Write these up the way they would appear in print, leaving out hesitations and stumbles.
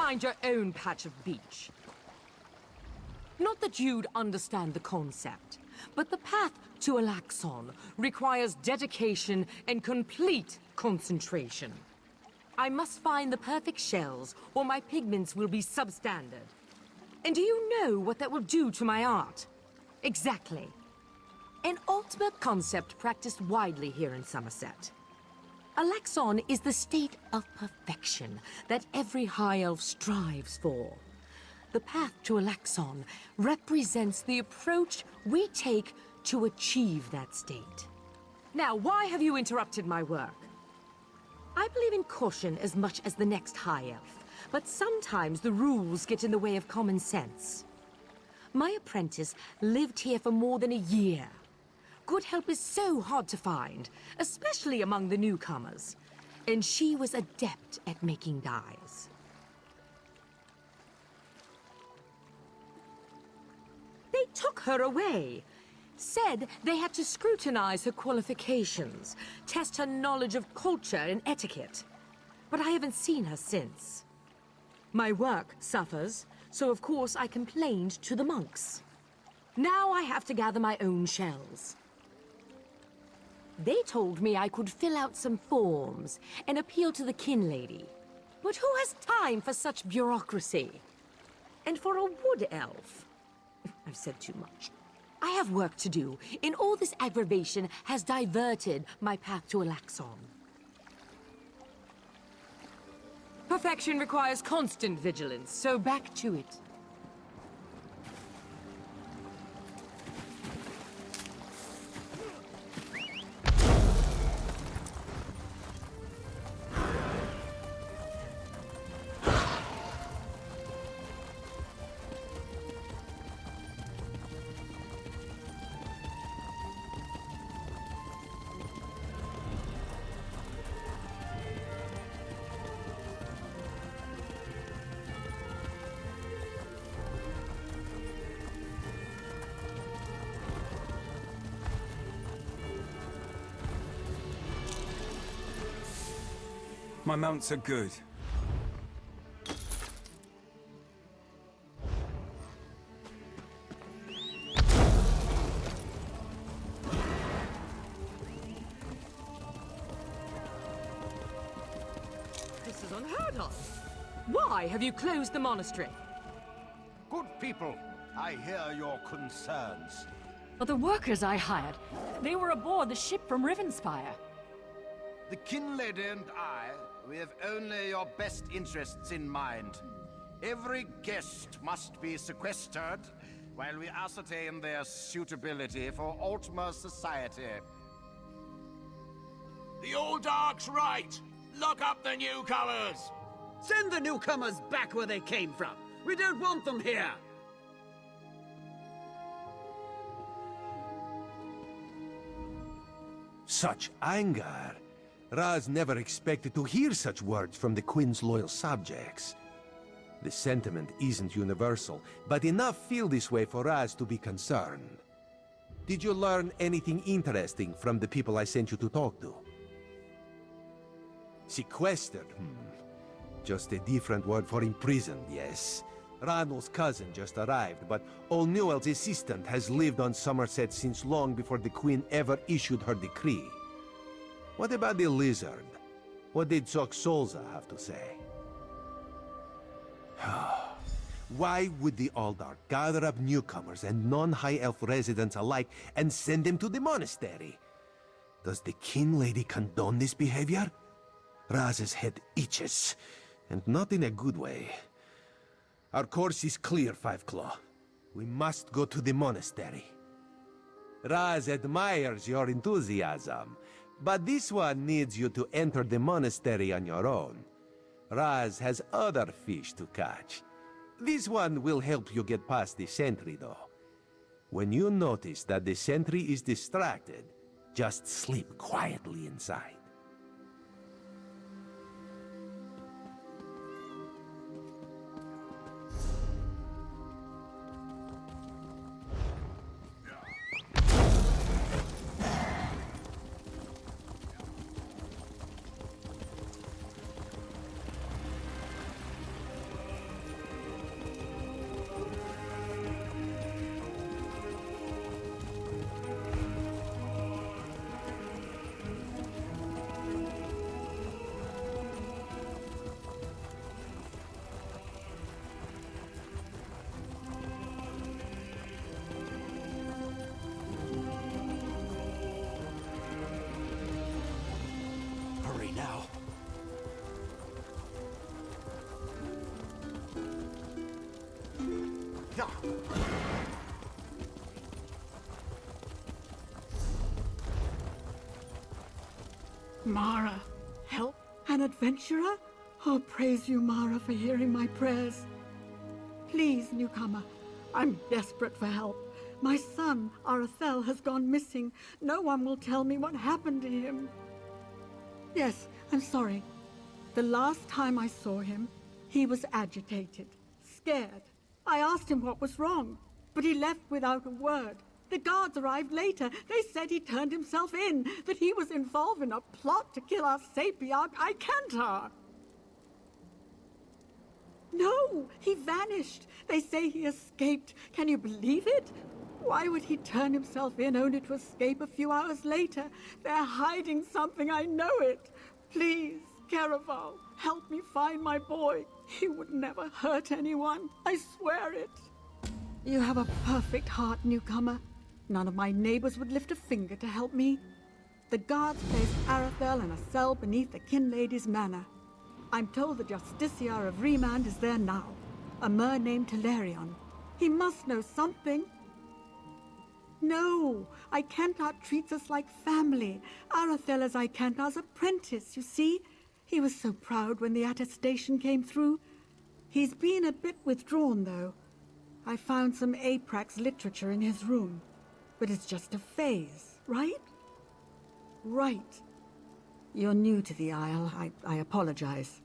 find your own patch of beach. Not that you'd understand the concept, but the path to Alaxon requires dedication and complete concentration. I must find the perfect shells, or my pigments will be substandard. And do you know what that will do to my art? Exactly. An ultimate concept practiced widely here in Summerset. Alaxon is the state of perfection that every High Elf strives for. The path to Alaxon represents the approach we take to achieve that state. Now, why have you interrupted my work? I believe in caution as much as the next High Elf, but sometimes the rules get in the way of common sense. My apprentice lived here for more than a year. Good help is so hard to find, especially among the newcomers. And she was adept at making dyes. They took her away. Said they had to scrutinize her qualifications, test her knowledge of culture and etiquette. But I haven't seen her since. My work suffers, so of course I complained to the monks. Now I have to gather my own shells. They told me I could fill out some forms and appeal to the kin lady. But who has time for such bureaucracy? And for a wood elf? I've said too much. I have work to do, and all this aggravation has diverted my path to Alaxon. Perfection requires constant vigilance, so back to it. My mounts are good. This is unheard of. Why have you closed the monastery? Good people, I hear your concerns. But the workers I hired, they were aboard the ship from Rivenspire. The kin lady and I, we have only your best interests in mind. Every guest must be sequestered while we ascertain their suitability for Ultima society. The old Dark's right. Lock up the newcomers. Send the newcomers back where they came from. We don't want them here. Such anger. Raz never expected to hear such words from the Queen's loyal subjects. The sentiment isn't universal, but enough feel this way for Raz to be concerned. Did you learn anything interesting from the people I sent you to talk to? Sequestered, Just a different word for imprisoned, yes. Ranul's cousin just arrived, but Olnewell's assistant has lived on Summerset since long before the Queen ever issued her decree. What about the lizard? What did Soxolza have to say? Why would the Aldark gather up newcomers and non-High Elf residents alike and send them to the monastery? Does the kin lady condone this behavior? Raz's head itches, and not in a good way. Our course is clear, Five Claw. We must go to the monastery. Raz admires your enthusiasm, but this one needs you to enter the monastery on your own. Raz has other fish to catch. This one will help you get past the sentry, though. When you notice that the sentry is distracted, just sleep quietly inside. Mara, help? An adventurer? Oh, praise you, Mara, for hearing my prayers. Please, newcomer, I'm desperate for help. My son, Arathel, has gone missing. No one will tell me what happened to him. Yes, I'm sorry. The last time I saw him, he was agitated, scared. I asked him what was wrong, but he left without a word. The guards arrived later. They said he turned himself in, that he was involved in a plot to kill our sapiarch, Icantar. No, he vanished. They say he escaped. Can you believe it? Why would he turn himself in only to escape a few hours later? They're hiding something, I know it. Please, Caraval, help me find my boy. He would never hurt anyone. I swear it. You have a perfect heart, newcomer. None of my neighbors would lift a finger to help me. The guards placed Arathel in a cell beneath the Kin Lady's manor. I'm told the Justiciar of Remand is there now. A mer named Telerion. He must know something. No, Icantar treats us like family. Arathel is Icantar's apprentice, you see? He was so proud when the attestation came through. He's been a bit withdrawn, though. I found some Aprax literature in his room. But it's just a phase, right? Right. You're new to the Isle. I apologize.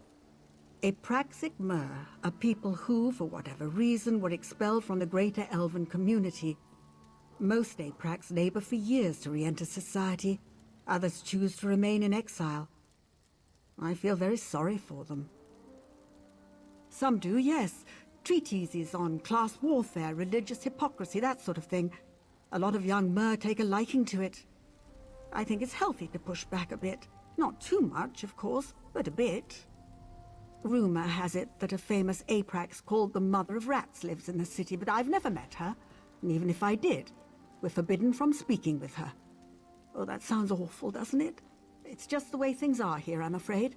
Apraxic Mer are people who, for whatever reason, were expelled from the greater Elven community. Most Aprax labor for years to re-enter society. Others choose to remain in exile. I feel very sorry for them. Some do, yes. Treatises on class warfare, religious hypocrisy, that sort of thing. A lot of young Mer take a liking to it. I think it's healthy to push back a bit. Not too much, of course, but a bit. Rumor has it that a famous Aprax called the Mother of Rats lives in the city, but I've never met her. And even if I did, we're forbidden from speaking with her. Oh, that sounds awful, doesn't it? It's just the way things are here, I'm afraid.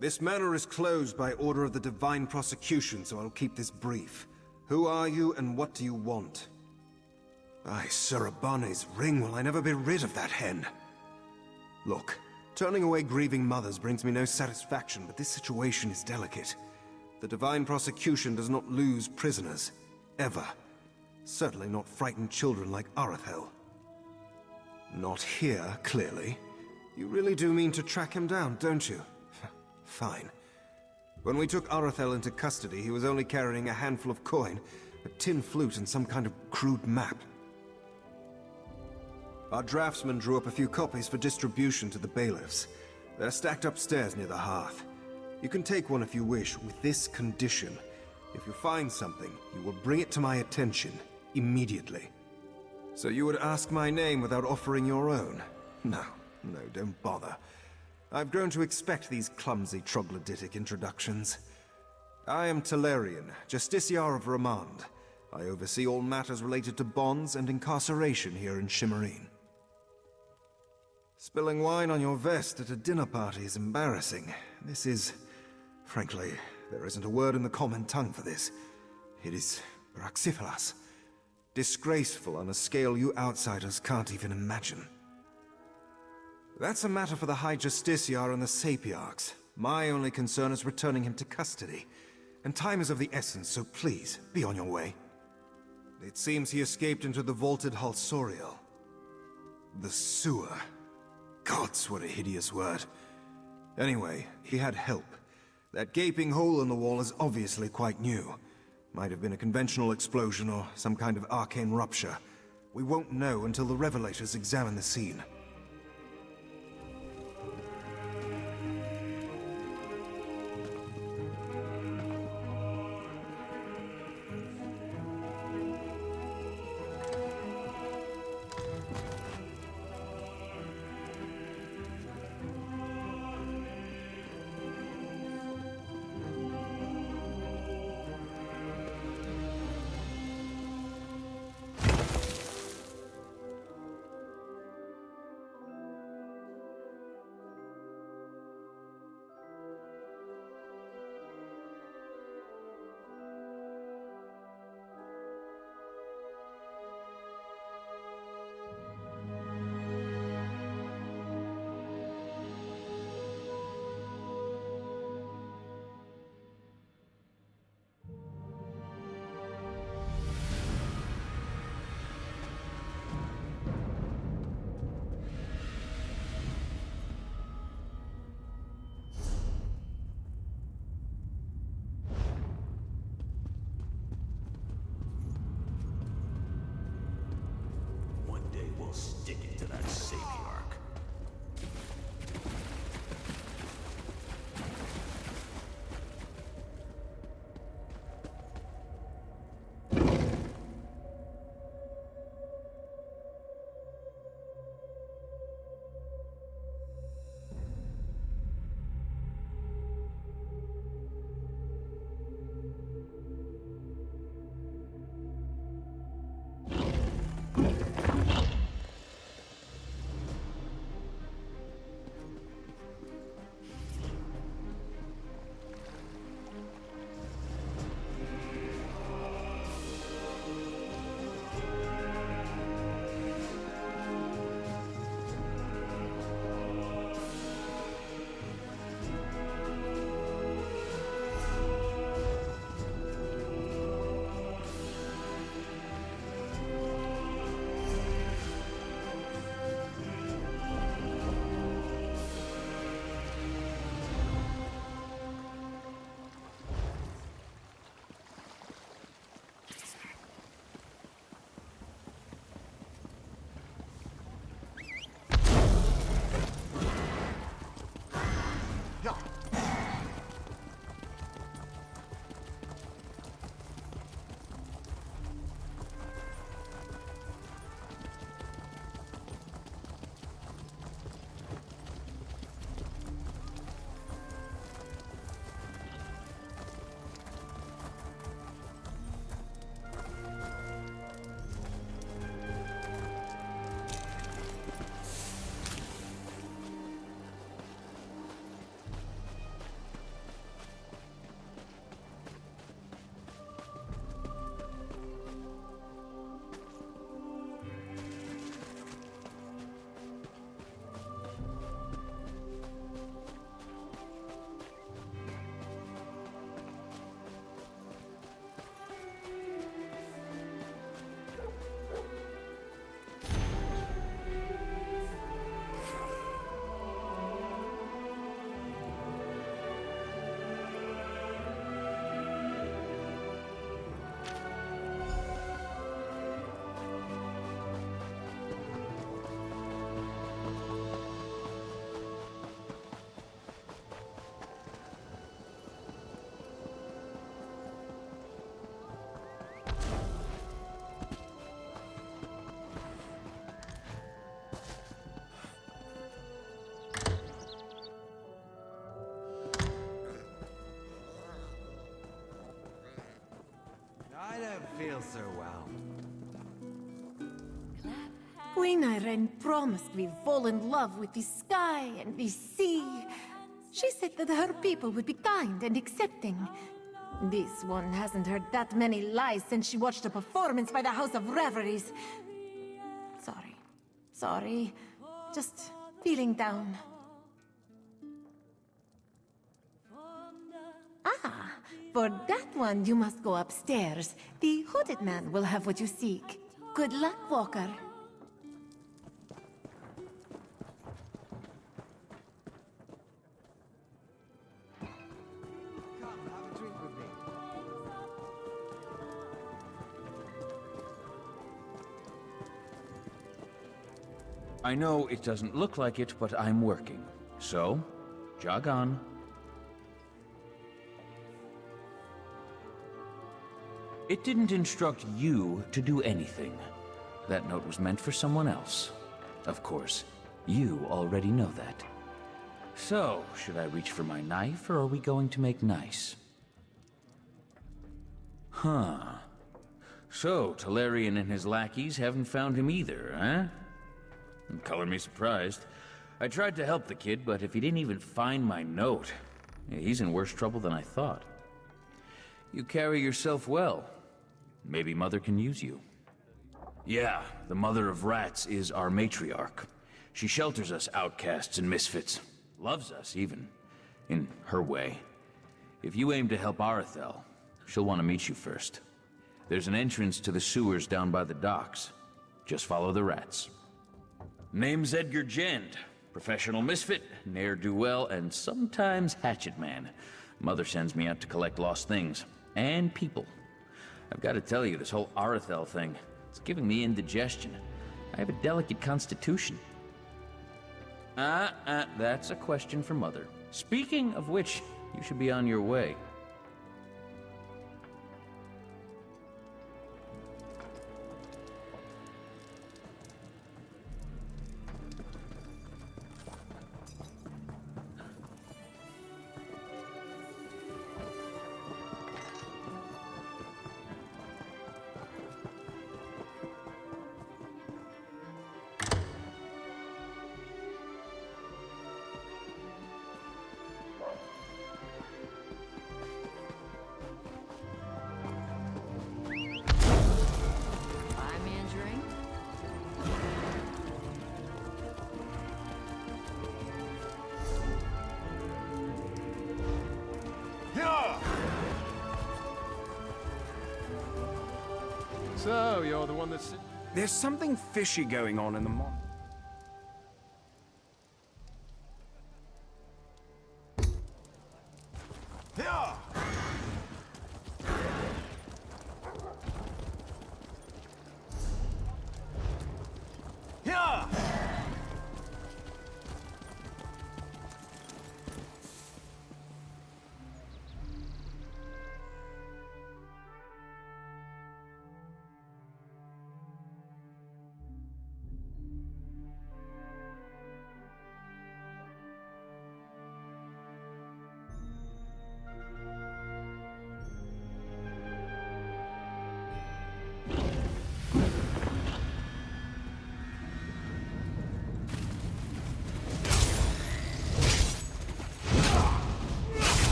This manor is closed by order of the Divine Prosecution, so I'll keep this brief. Who are you, and what do you want? Aye, Sir Abane's ring, will I never be rid of that hen? Look, turning away grieving mothers brings me no satisfaction, but this situation is delicate. The Divine Prosecution does not lose prisoners. Ever. Certainly not frightened children like Arathel. Not here, clearly. You really do mean to track him down, don't you? Fine. When we took Arathel into custody, he was only carrying a handful of coin, a tin flute, and some kind of crude map. Our draftsman drew up a few copies for distribution to the bailiffs. They're stacked upstairs near the hearth. You can take one if you wish, with this condition. If you find something, you will bring it to my attention, immediately. So you would ask my name without offering your own? No, don't bother. I've grown to expect these clumsy troglodytic introductions. I am Telerion, Justiciar of Remand. I oversee all matters related to bonds and incarceration here in Shimmerine. Spilling wine on your vest at a dinner party is embarrassing. This is... frankly, there isn't a word in the common tongue for this. It is Braxiferas. Disgraceful on a scale you outsiders can't even imagine. That's a matter for the High Justiciar and the Sapiarchs. My only concern is returning him to custody. And time is of the essence, so please, be on your way. It seems he escaped into the vaulted Halsoriel. The sewer. Gods, what a hideous word. Anyway, he had help. That gaping hole in the wall is obviously quite new. Might have been a conventional explosion or some kind of arcane rupture. We won't know until the Revelators examine the scene. We'll stick it to that Sapiarch. feel so well. Queen Irene promised we fall in love with the sky and the sea. She said that her people would be kind and accepting. This one hasn't heard that many lies since she watched a performance by the House of Reveries. Sorry. Just feeling down. Ah, for that one you must go upstairs. The hooded man will have what you seek. Good luck, Walker. Come, have a drink with me. I know it doesn't look like it, but I'm working. So, jog on. It didn't instruct you to do anything. That note was meant for someone else. Of course, you already know that. So, should I reach for my knife, or are we going to make nice? Huh. So, Talarian and his lackeys haven't found him either, huh? Color me surprised. I tried to help the kid, but if he didn't even find my note, he's in worse trouble than I thought. You carry yourself well. Maybe Mother can use you. Yeah, the Mother of Rats is our matriarch. She shelters us outcasts and misfits. Loves us, even. In her way. If you aim to help Arethel, she'll want to meet you first. There's an entrance to the sewers down by the docks. Just follow the rats. Name's Edgar Jend. Professional misfit, ne'er-do-well, and sometimes hatchet man. Mother sends me out to collect lost things. And people. I've got to tell you, this whole Arethel thing, it's giving me indigestion. I have a delicate constitution. That's a question for Mother. Speaking of which, you should be on your way. I'm injuring. So, you're the one that's... There's something fishy going on in the mon...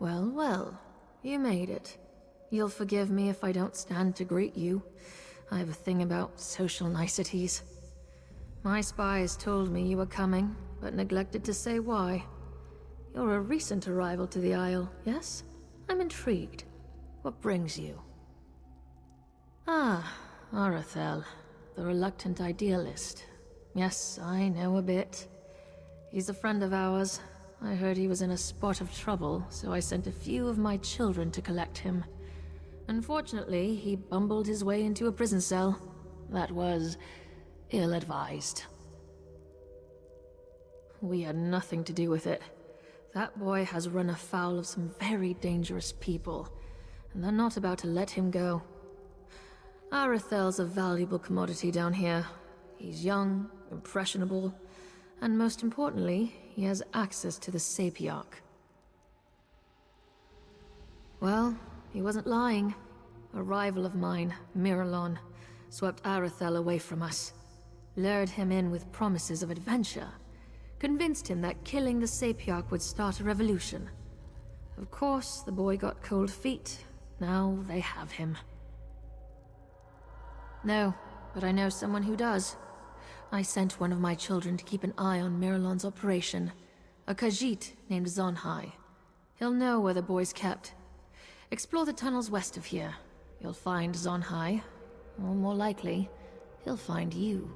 Well, well. You made it. You'll forgive me if I don't stand to greet you. I have a thing about social niceties. My spies told me you were coming, but neglected to say why. You're a recent arrival to the Isle, yes? I'm intrigued. What brings you? Ah, Arathel, the reluctant idealist. Yes, I know a bit. He's a friend of ours. I heard he was in a spot of trouble, so I sent a few of my children to collect him. Unfortunately, he bumbled his way into a prison cell. That was ill-advised. We had nothing to do with it. That boy has run afoul of some very dangerous people, and they're not about to let him go. Arathel's a valuable commodity down here. He's young, impressionable, and most importantly, he has access to the Sapiarch. Well, he wasn't lying. A rival of mine, Miralon, swept Arathel away from us, lured him in with promises of adventure, convinced him that killing the Sapiarch would start a revolution. Of course, the boy got cold feet. Now they have him. No, but I know someone who does. I sent one of my children to keep an eye on Miralon's operation, a Khajiit named Zonhai. He'll know where the boy's kept. Explore the tunnels west of here. You'll find Zonhai, or more likely, he'll find you.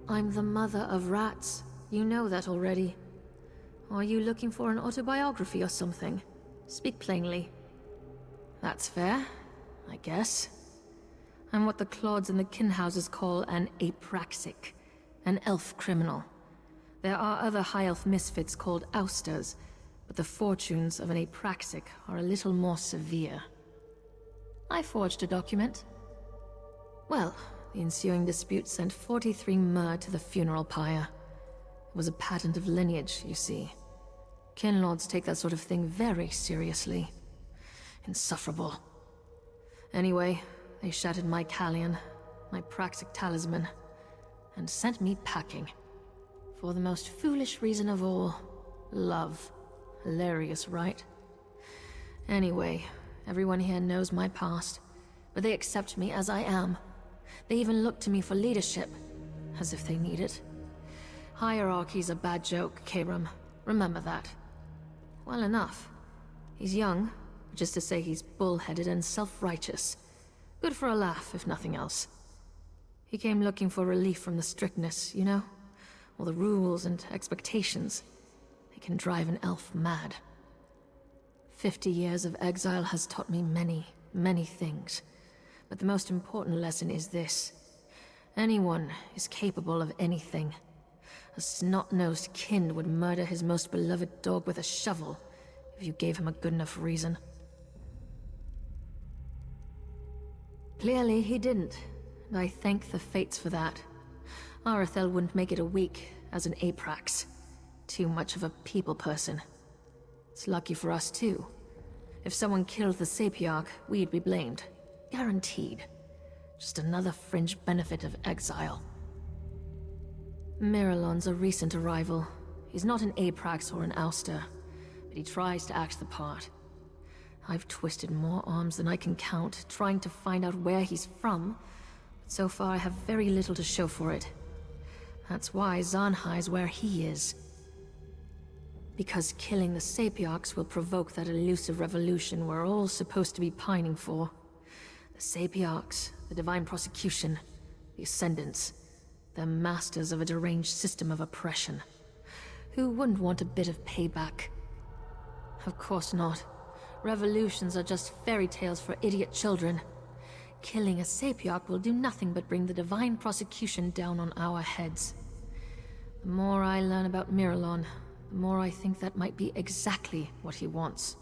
I'm the mother of rats. You know that already. Are you looking for an autobiography or something? Speak plainly. That's fair, I guess. I'm what the Clods and the Kinhouses call an Apraxic, an elf criminal. There are other high elf misfits called ousters, but the fortunes of an Apraxic are a little more severe. I forged a document. Well, the ensuing dispute sent 43 mer to the funeral pyre. It was a patent of lineage, you see. Kinlords take that sort of thing very seriously. Insufferable. Anyway, they shattered my Callion, my Praxic talisman, and sent me packing. For the most foolish reason of all, love. Hilarious, right? Anyway, everyone here knows my past, but they accept me as I am. They even look to me for leadership, as if they need it. Hierarchy's a bad joke, Kabram. Remember that. Well enough. He's young, which is to say he's bullheaded and self-righteous. Good for a laugh, if nothing else. He came looking for relief from the strictness, you know? All the rules and expectations. They can drive an elf mad. 50 years of exile has taught me many, many things. But the most important lesson is this. Anyone is capable of anything. A snot-nosed kin would murder his most beloved dog with a shovel if you gave him a good enough reason. Clearly he didn't, and I thank the fates for that. Arathel wouldn't make it a week as an Aprax. Too much of a people person. It's lucky for us too. If someone killed the Sapiarch, we'd be blamed. Guaranteed. Just another fringe benefit of exile. Miralon's a recent arrival. He's not an Aprax or an ouster, but he tries to act the part. I've twisted more arms than I can count, trying to find out where he's from, but so far I have very little to show for it. That's why Zonhai's where he is. Because killing the Sapiarchs will provoke that elusive revolution we're all supposed to be pining for. The Sapiarchs, the Divine Prosecution, the Ascendants. They're masters of a deranged system of oppression. Who wouldn't want a bit of payback? Of course not. Revolutions are just fairy tales for idiot children. Killing a Sapiarch will do nothing but bring the Divine Prosecution down on our heads. The more I learn about Miralon, the more I think that might be exactly what he wants.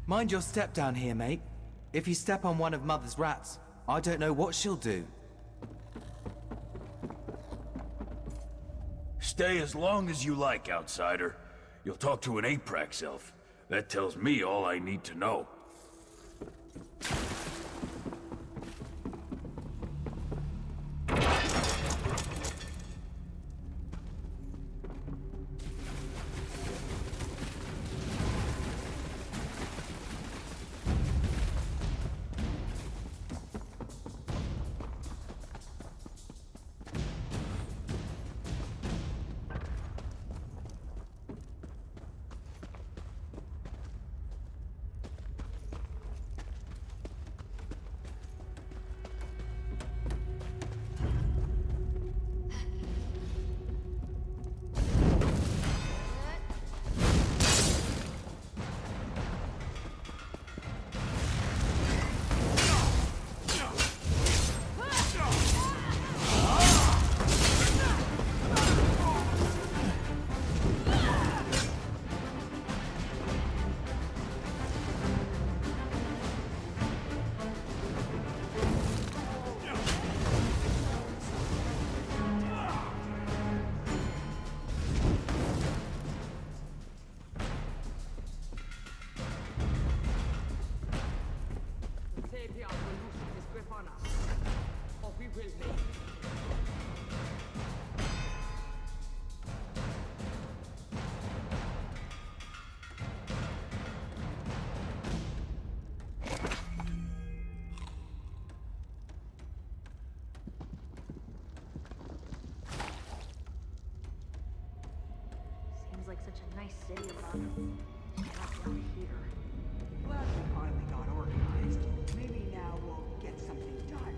Mind your step down here, mate. If you step on one of Mother's rats, I don't know what she'll do. Stay as long as you like, outsider. You'll talk to an Aprax elf. That tells me all I need to know. Seems like such a nice city around. Not down here. Glad we finally got organized. Maybe now we'll get something done.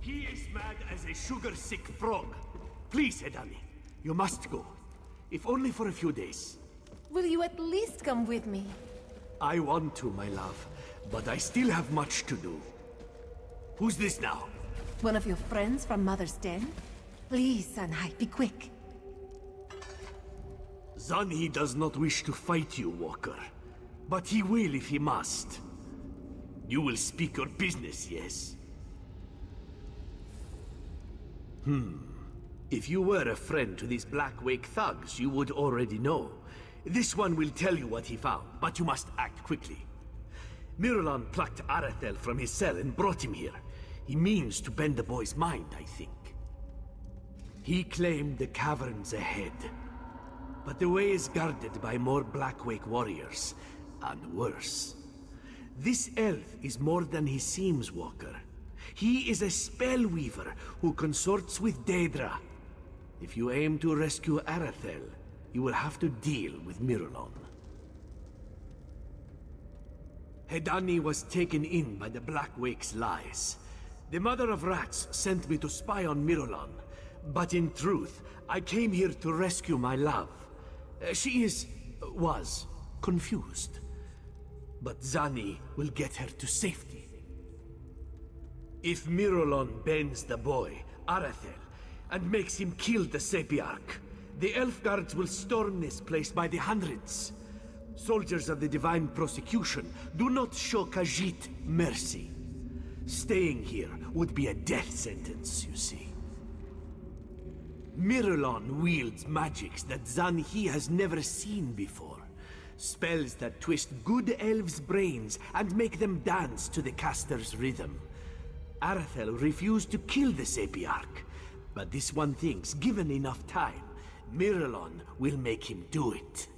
He is mad as a sugar-sick frog. Please, Hedani, you must go. If only for a few days. Will you at least come with me? I want to, my love, but I still have much to do. Who's this now? One of your friends from Mother's Den? Please, Sanhai, be quick. Zani does not wish to fight you, Walker. But he will if he must. You will speak your business, yes? If you were a friend to these Black Wake thugs, you would already know. This one will tell you what he found, but you must act quickly. Miralon plucked Arathel from his cell and brought him here. He means to bend the boy's mind, I think. He claimed the caverns ahead. But the way is guarded by more Black Wake warriors, and worse. This elf is more than he seems, Walker. He is a spellweaver who consorts with Daedra. If you aim to rescue Arathel, you will have to deal with Miralon. Hedani was taken in by the Black Wake's lies. The Mother of Rats sent me to spy on Miralon, but in truth, I came here to rescue my love. She was confused. But Zani will get her to safety. If Miralon bends the boy, Arathel, and makes him kill the Sepiarch, the Elf Guards will storm this place by the hundreds. Soldiers of the Divine Prosecution do not show Khajiit mercy. Staying here would be a death sentence, you see. Miralon wields magics that Zanhi has never seen before. Spells that twist good elves' brains and make them dance to the caster's rhythm. Arathel refused to kill the Sapiarch. But this one thinks, given enough time, Miralon will make him do it.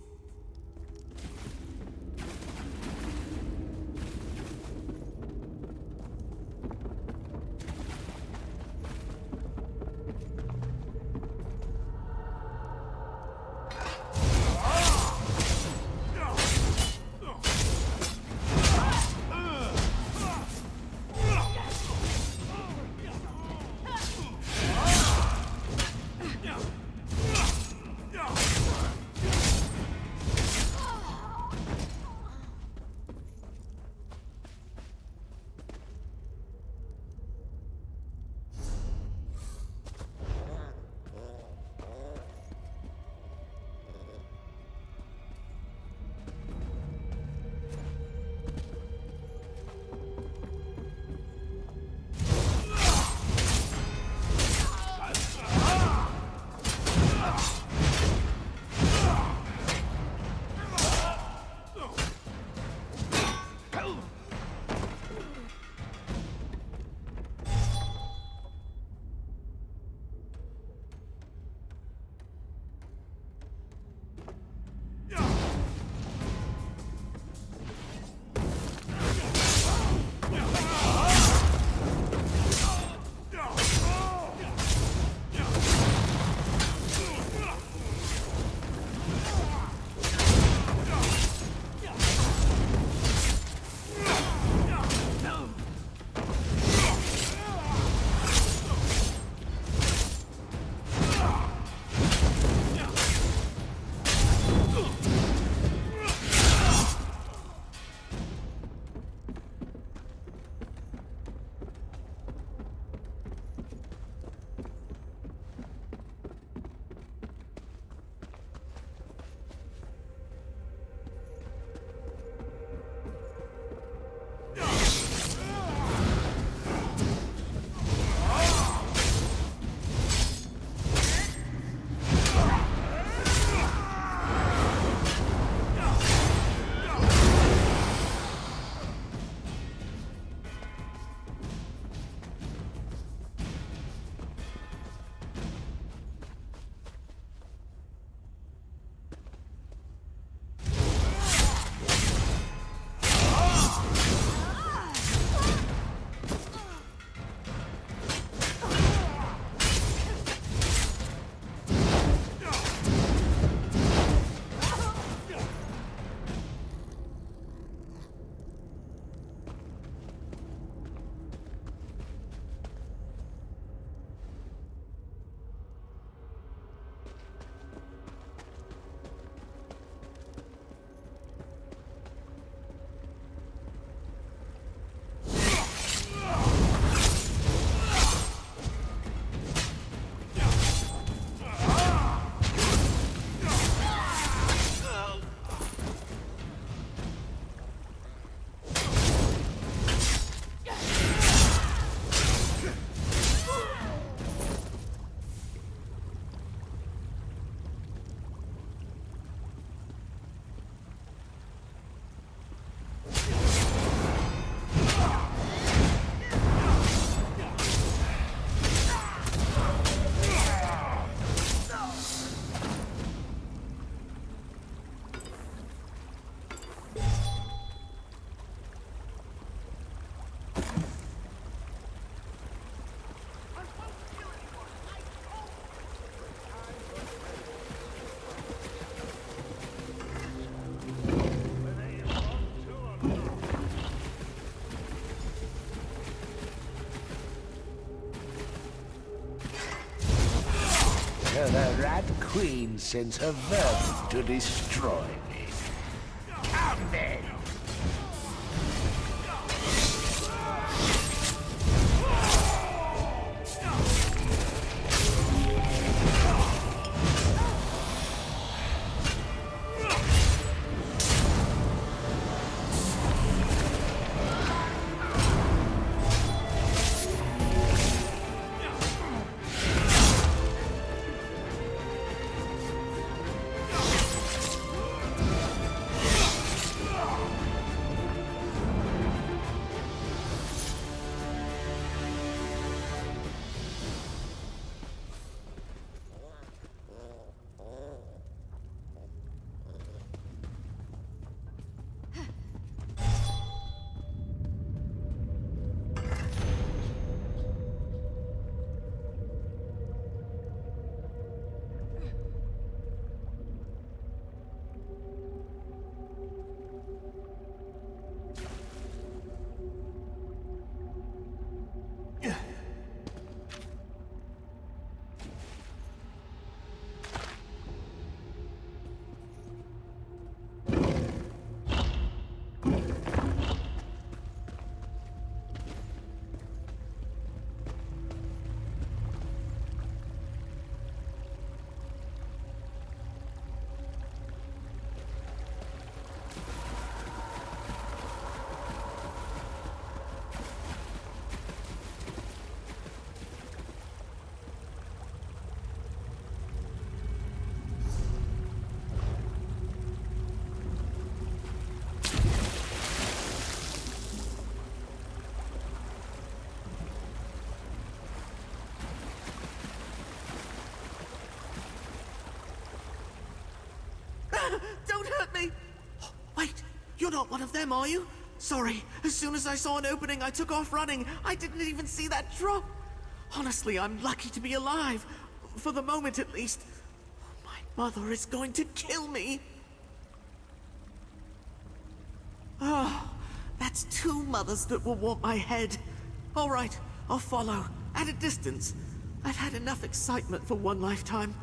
The Rat Queen sends her vermin to destroy me. Come then! Don't hurt me! Wait, you're not one of them, are you? Sorry, as soon as I saw an opening, I took off running. I didn't even see that drop. Honestly, I'm lucky to be alive. For the moment, at least. My mother is going to kill me. Oh, that's two mothers that will want my head. All right, I'll follow, at a distance. I've had enough excitement for one lifetime.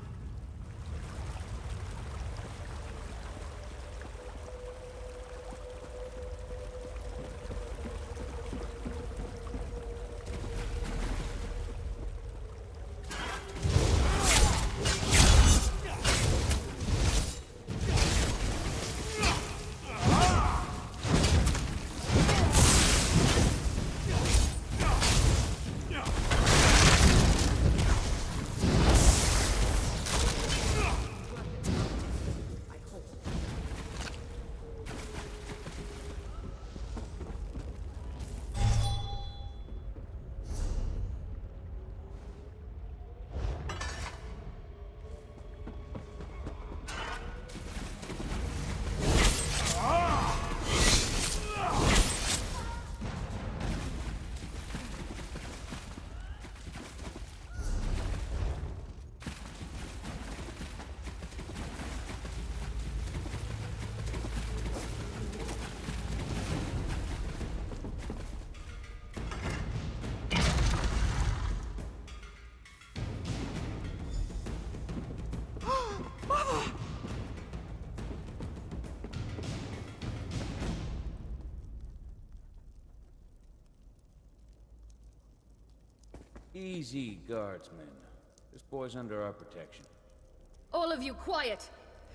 Easy, guardsmen. This boy's under our protection. All of you, quiet!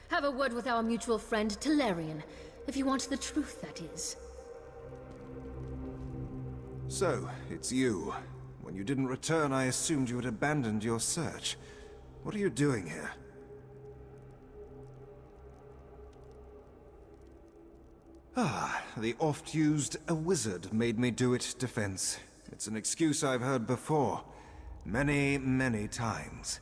Have a word with our mutual friend, Talarian. If you want the truth, that is. So, it's you. When you didn't return, I assumed you had abandoned your search. What are you doing here? Ah, the oft-used "a wizard made me do it" defense. It's an excuse I've heard before. Many, many times.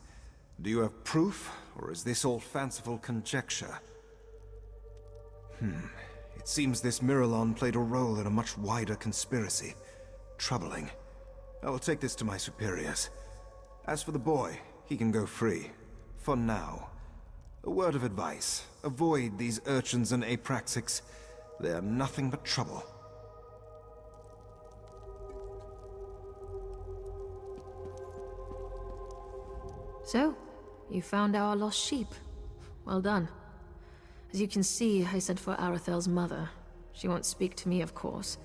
Do you have proof, or is this all fanciful conjecture? It seems this Miralon played a role in a much wider conspiracy. Troubling. I will take this to my superiors. As for the boy, he can go free. For now. A word of advice. Avoid these urchins and apraxics. They are nothing but trouble. So, you found our lost sheep. Well done. As you can see, I sent for Arathel's mother. She won't speak to me, of course,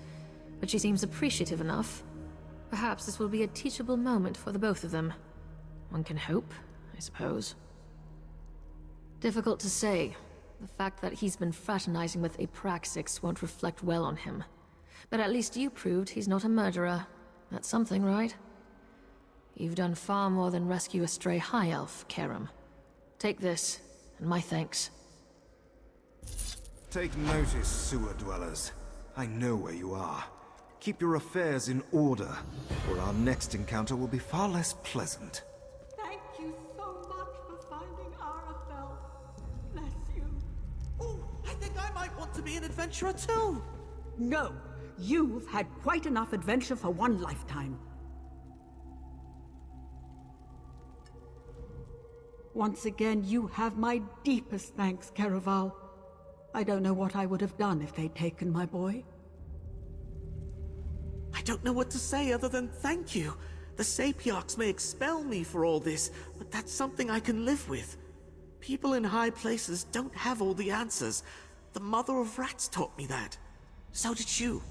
but she seems appreciative enough. Perhaps this will be a teachable moment for the both of them. One can hope, I suppose. Difficult to say. The fact that he's been fraternizing with Apraxix won't reflect well on him. But at least you proved he's not a murderer. That's something, right? You've done far more than rescue a stray high elf, Karam. Take this, and my thanks. Take notice, sewer dwellers. I know where you are. Keep your affairs in order, or our next encounter will be far less pleasant. Thank you so much for finding Arathel. Bless you. Oh, I think I might want to be an adventurer too! No, you've had quite enough adventure for one lifetime. Once again, you have my deepest thanks, Caraval. I don't know what I would have done if they'd taken my boy. I don't know what to say other than thank you. The Sapiarchs may expel me for all this, but that's something I can live with. People in high places don't have all the answers. The Mother of Rats taught me that. So did you.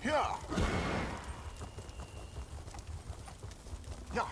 Here. Yeah.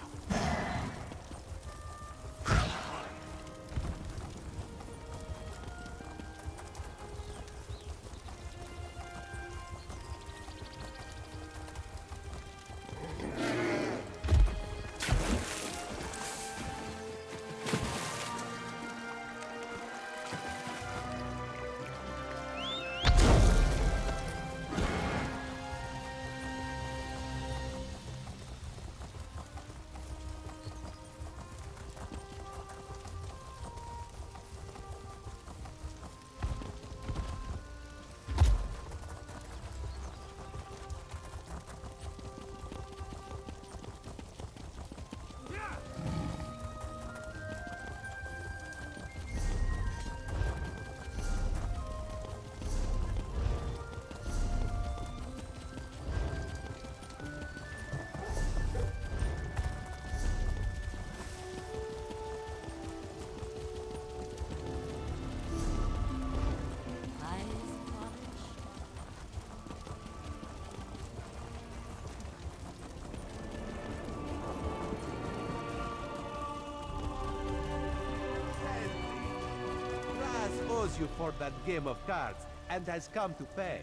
Owes you for that game of cards and has come to pay.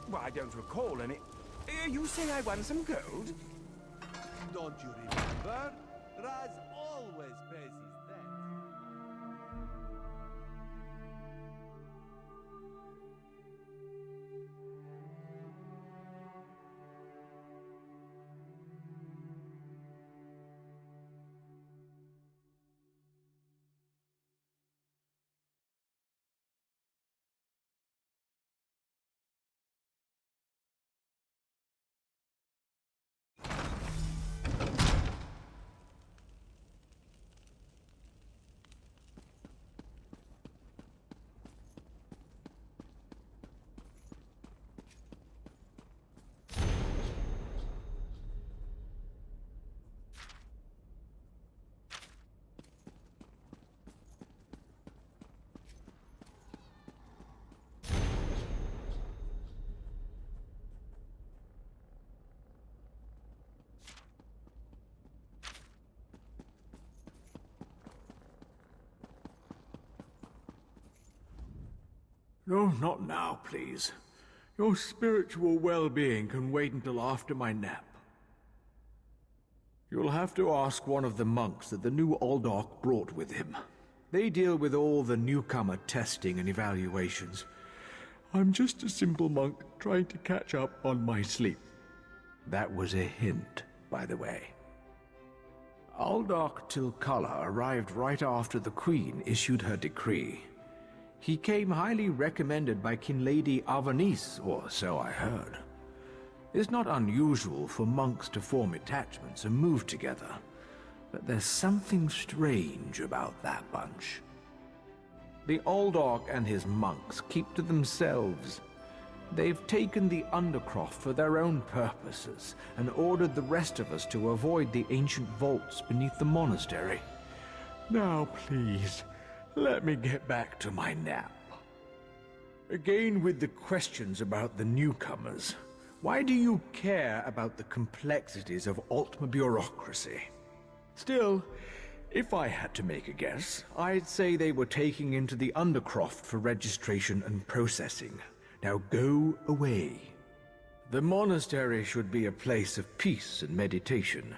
Well, I don't recall any. You say I won some gold? Don't you remember? Raz always pays his debt. No, not now, please. Your spiritual well-being can wait until after my nap. You'll have to ask one of the monks that the new Aldorc brought with him. They deal with all the newcomer testing and evaluations. I'm just a simple monk trying to catch up on my sleep. That was a hint, by the way. Aldorc Tilkala arrived right after the Queen issued her decree. He came highly recommended by King Lady Avanice, or so I heard. It's not unusual for monks to form attachments and move together, but there's something strange about that bunch. The Aldorc and his monks keep to themselves. They've taken the Undercroft for their own purposes and ordered the rest of us to avoid the ancient vaults beneath the monastery. Now, please, let me get back to my nap. Again with the questions about the newcomers. Why do you care about the complexities of Altma bureaucracy? Still, if I had to make a guess, I'd say they were taking into the Undercroft for registration and processing. Now go away. The monastery should be a place of peace and meditation.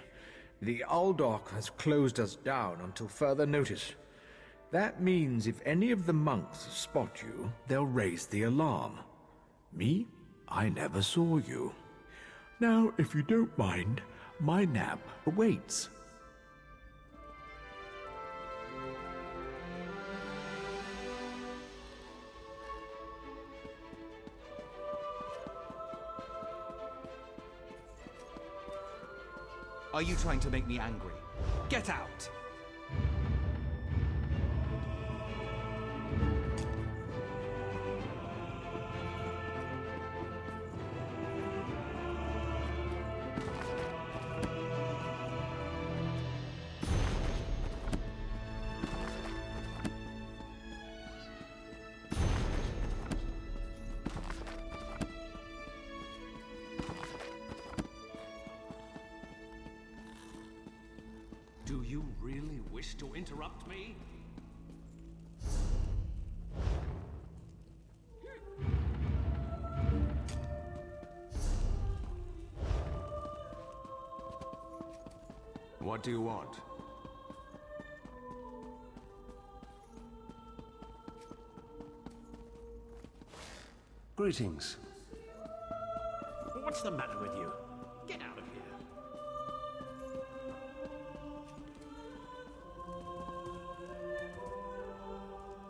The Aldorc has closed us down until further notice. That means if any of the monks spot you, they'll raise the alarm. Me? I never saw you. Now, if you don't mind, my nap awaits. Are you trying to make me angry? Get out! you really wish to interrupt me? What do you want? Greetings. What's the matter with you? Get out of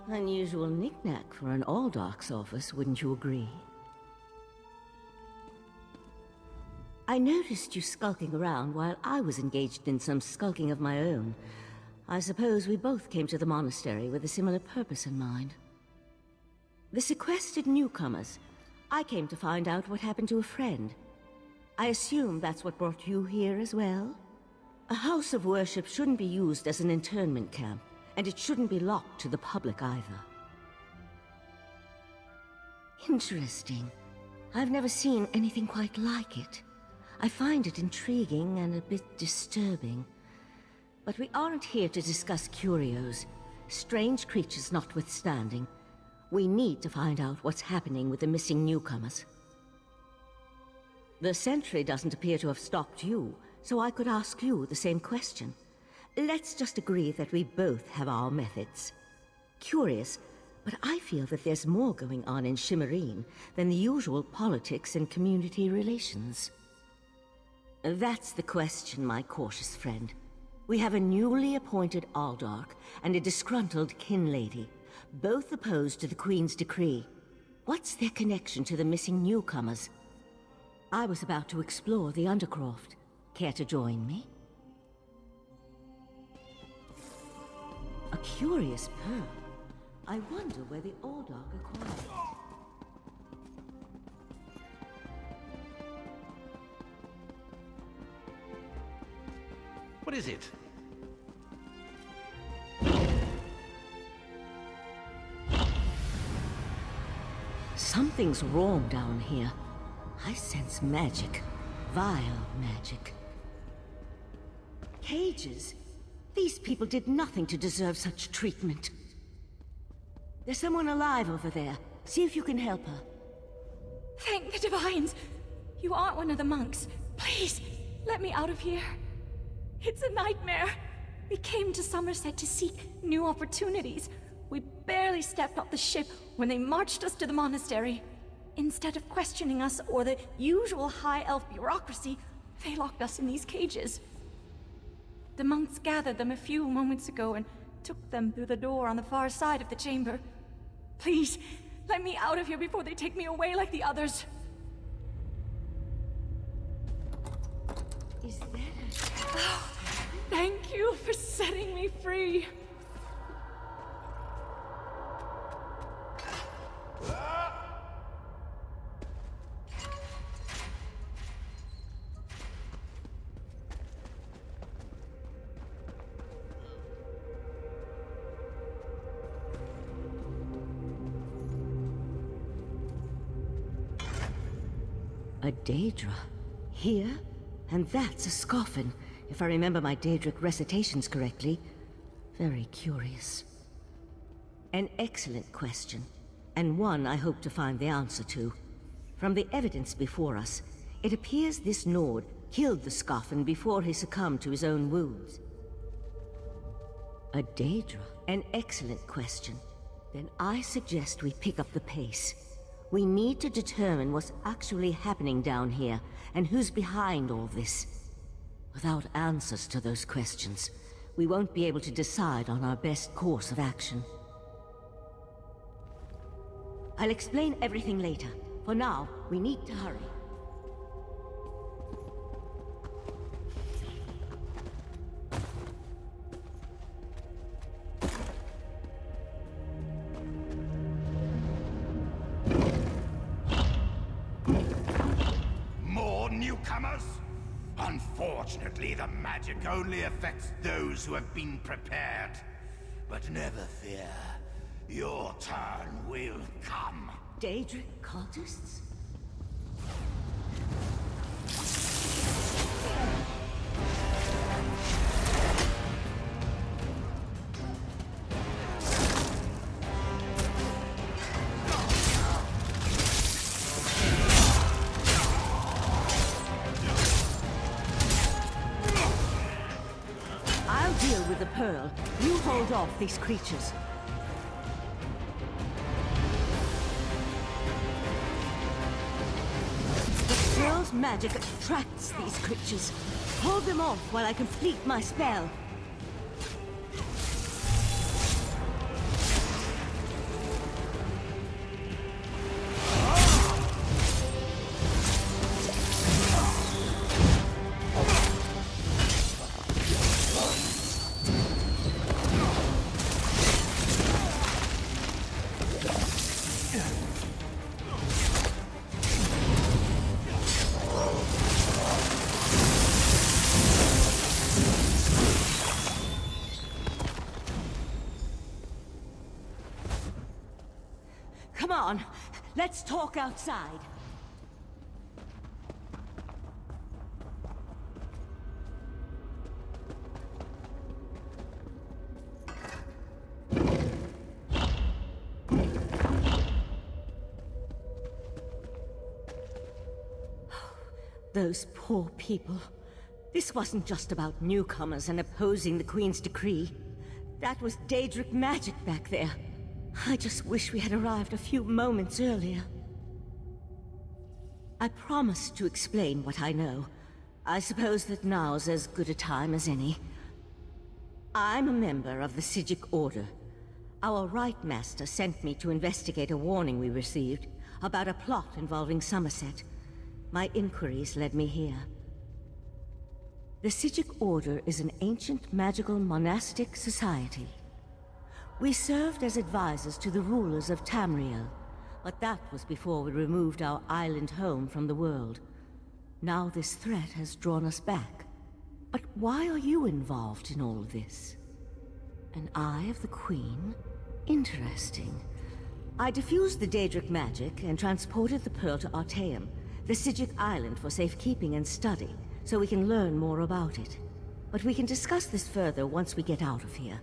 here. Unusual knick-knack for an Aldark's office, wouldn't you agree? I noticed you skulking around while I was engaged in some skulking of my own. I suppose we both came to the monastery with a similar purpose in mind. The sequestered newcomers. I came to find out what happened to a friend. I assume that's what brought you here as well? A house of worship shouldn't be used as an internment camp, and it shouldn't be locked to the public either. Interesting. I've never seen anything quite like it. I find it intriguing and a bit disturbing. But we aren't here to discuss curios. Strange creatures notwithstanding, we need to find out what's happening with the missing newcomers. The sentry doesn't appear to have stopped you, so I could ask you the same question. Let's just agree that we both have our methods. Curious, but I feel that there's more going on in Shimmerine than the usual politics and community relations. That's the question, my cautious friend. We have a newly appointed Aldark and a disgruntled kin lady, both opposed to the Queen's decree. What's their connection to the missing newcomers? I was about to explore the Undercroft. Care to join me? A curious pearl. I wonder where the Aldark acquired it. What is it? Something's wrong down here. I sense magic. Vile magic. Cages? These people did nothing to deserve such treatment. There's someone alive over there. See if you can help her. Thank the Divines! You aren't one of the monks. Please, let me out of here. It's a nightmare. We came to Summerset to seek new opportunities. We barely stepped off the ship when they marched us to the monastery. Instead of questioning us or the usual high elf bureaucracy, they locked us in these cages. The monks gathered them a few moments ago and took them through the door on the far side of the chamber. Please, let me out of here before they take me away like the others. Is that Oh, thank you for setting me free. A Daedra? Here? And that's a Scoffin, if I remember my Daedric recitations correctly. Very curious. An excellent question, and one I hope to find the answer to. From the evidence before us, it appears this Nord killed the Scoffin before he succumbed to his own wounds. A Daedra? An excellent question. Then I suggest we pick up the pace. We need to determine what's actually happening down here, and who's behind all this. Without answers to those questions, we won't be able to decide on our best course of action. I'll explain everything later. For now, we need to hurry. Newcomers? Unfortunately, the magic only affects those who have been prepared. But never fear, your turn will come. Daedric cultists? pearl. You hold off these creatures. The pearl's magic attracts these creatures. Hold them off while I complete my spell. Come on, let's talk outside. Those poor people. This wasn't just about newcomers and opposing the Queen's decree. That was Daedric magic back there. I just wish we had arrived a few moments earlier. I promised to explain what I know. I suppose that now's as good a time as any. I'm a member of the Psijic Order. Our Rite Master sent me to investigate a warning we received about a plot involving Summerset. My inquiries led me here. The Psijic Order is an ancient magical monastic society. We served as advisors to the rulers of Tamriel, but that was before we removed our island home from the world. Now this threat has drawn us back. But why are you involved in all of this? An Eye of the Queen? Interesting. I diffused the Daedric magic and transported the pearl to Artaeum, the Psijic island for safekeeping and study, so we can learn more about it. But we can discuss this further once we get out of here.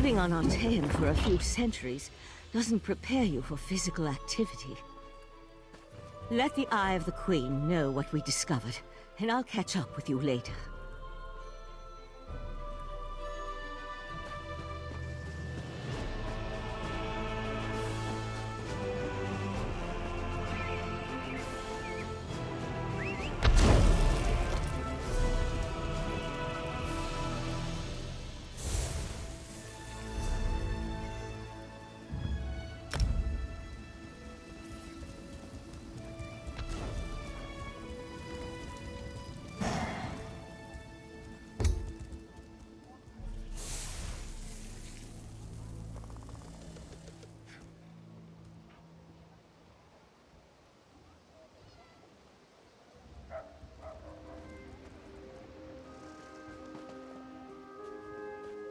Living on Altean for a few centuries doesn't prepare you for physical activity. Let the Eye of the Queen know what we discovered, and I'll catch up with you later.